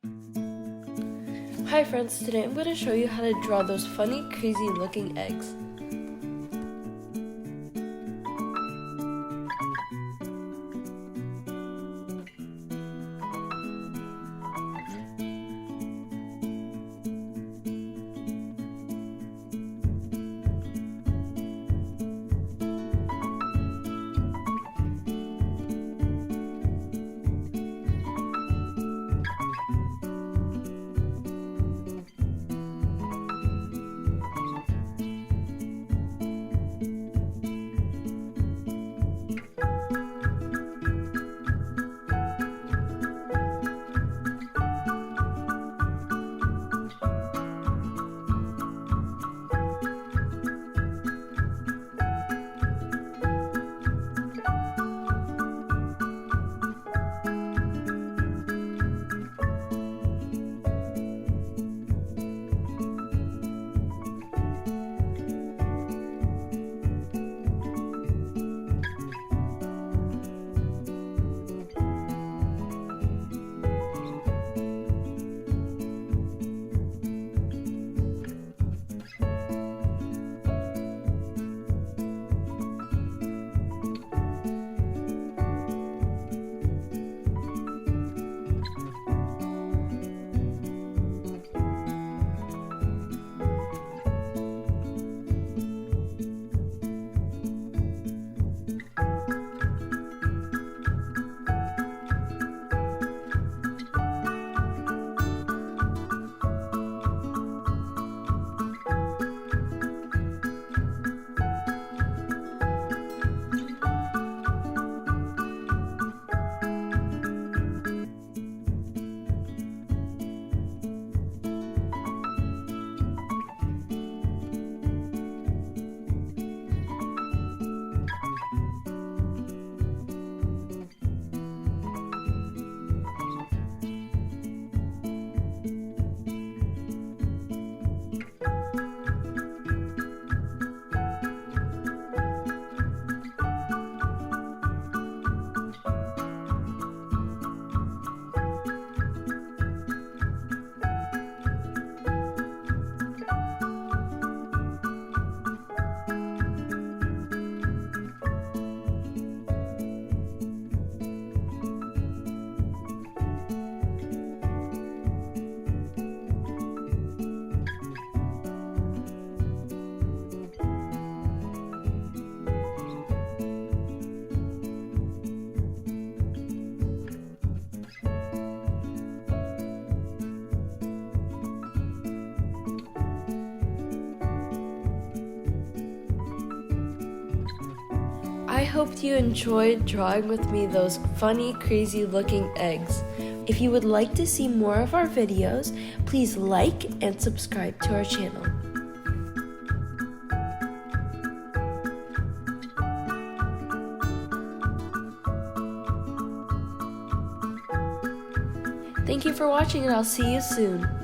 Hi friends, today I'm going to show you how to draw those funny, crazy looking eggs. I hoped you enjoyed drawing with me those funny, crazy looking eggs. If you would like to see more of our videos, please like and subscribe to our channel. Thank you for watching and I'll see you soon.